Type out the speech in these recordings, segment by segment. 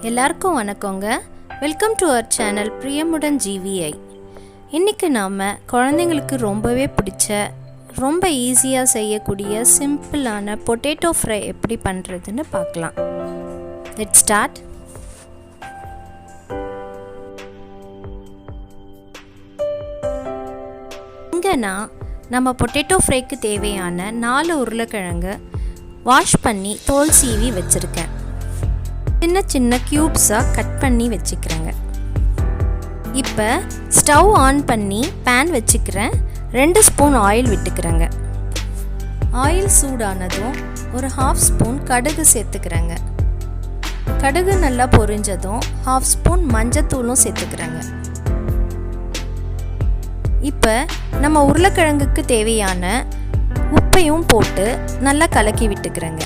எல்லாருக்கும் வணக்கங்க. Welcome to our channel பிரியமுடன் GVI. இன்றைக்கி நாம் குழந்தைங்களுக்கு ரொம்பவே பிடிச்ச ரொம்ப ஈஸியாக செய்யக்கூடிய சிம்பிளான பொட்டேட்டோ ஃப்ரை எப்படி பண்ணுறதுன்னு பார்க்கலாம். Let's start. இங்கே நம்ம பொட்டேட்டோ ஃப்ரைக்கு தேவையான 4 உருளைக்கிழங்கு வாஷ் பண்ணி தோல் சீவி வச்சுருக்கேன். சின்ன சின்ன க்யூப்ஸாக கட் பண்ணி வச்சுக்கிறேங்க. இப்போ ஸ்டவ் ஆன் பண்ணி பேன் வச்சுக்கிறேன். 2 ஸ்பூன் ஆயில் விட்டுக்கிறேங்க. ஆயில் சூடானதும் ஒரு 1/2 ஸ்பூன் கடுகு சேர்த்துக்கிறேங்க. கடுகு நல்லா பொரிஞ்சதும் 1/2 ஸ்பூன் மஞ்சத்தூளும் சேர்த்துக்கிறேங்க. இப்போ நம்ம உருளைக்கிழங்குக்கு தேவையான உப்பையும் போட்டு நல்லா கலக்கி விட்டுக்கிறேங்க.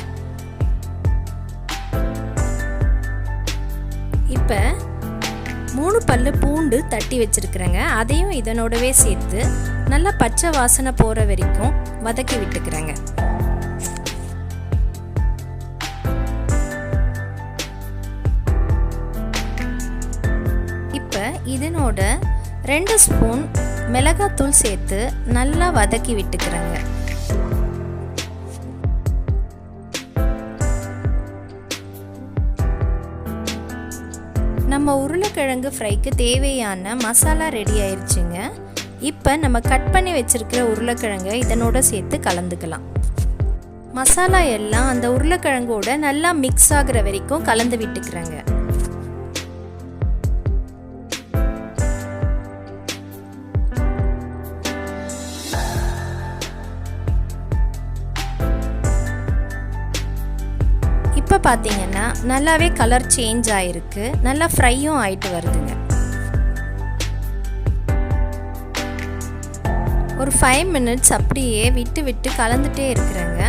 இப்போ 3 பல்லு பூண்டு தட்டி வச்சுருக்கிறேங்க. அதையும் இதனோடவே சேர்த்து நல்லா பச்சை வாசனை போகிற வரைக்கும் வதக்கி விட்டுக்கிறேங்க. இப்போ இதனோட 2 ஸ்பூன் மிளகாத்தூள் சேர்த்து நல்லா வதக்கி விட்டுக்கிறேங்க. நம்ம உருளைக்கிழங்கு ஃப்ரைக்கு தேவையான மசாலா ரெடி ஆயிடுச்சுங்க. இப்போ நம்ம கட் பண்ணி வச்சுருக்கிற உருளைக்கிழங்கை இதனோட சேர்த்து கலந்துக்கலாம். மசாலா எல்லாம் அந்த உருளைக்கிழங்கோட நல்லா மிக்ஸ் ஆகிற வரைக்கும் கலந்து விட்டுக்கிறேங்க. இப்போ பார்த்தீங்கன்னா நல்லாவே கலர் சேஞ்ச் ஆகிருக்கு. நல்லா ஃப்ரையும் ஆகிட்டு வருதுங்க. ஒரு 5 மினிட்ஸ் அப்படியே விட்டு விட்டு கலந்துட்டே இருக்கிறேங்க.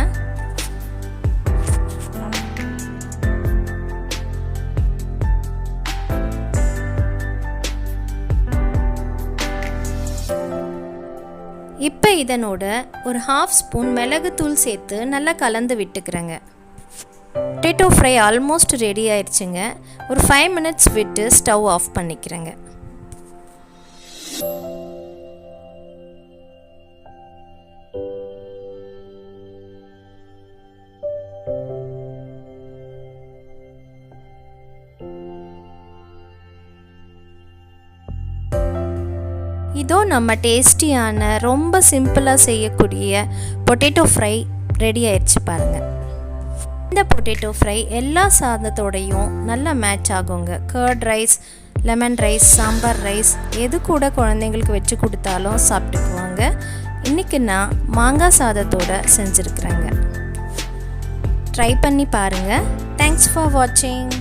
இப்போ இதனோட ஒரு 1/2 ஸ்பூன் மிளகுத்தூள் சேர்த்து நல்லா கலந்து விட்டுக்கிறேங்க. பொட்டேட்டோ ஃப்ரை ஆல்மோஸ்ட் ரெடி ஆயிடுச்சுங்க. ஒரு 5 மினிட்ஸ் விட்டு ஸ்டவ் ஆஃப் பண்ணிக்கிறேங்க. இதோ நம்ம டேஸ்டியான ரொம்ப சிம்பிளாக செய்யக்கூடிய பொட்டேட்டோ ஃப்ரை ரெடி ஆயிடுச்சு பாருங்கள். இந்த பொட்டேட்டோ ஃப்ரை எல்லா சாதத்தோடையும் நல்லா மேட்ச் ஆகுங்க. Curd rice, lemon rice, sambar rice எது கூட குழந்தைங்களுக்கு வச்சு கொடுத்தாலும் சாப்பிட்டுக்குவாங்க. இன்றைக்கி நான் மாங்காய் சாதத்தோடு செஞ்சுருக்குறேங்க. ட்ரை பண்ணி பாருங்கள். தேங்க்ஸ் ஃபார் வாட்சிங்.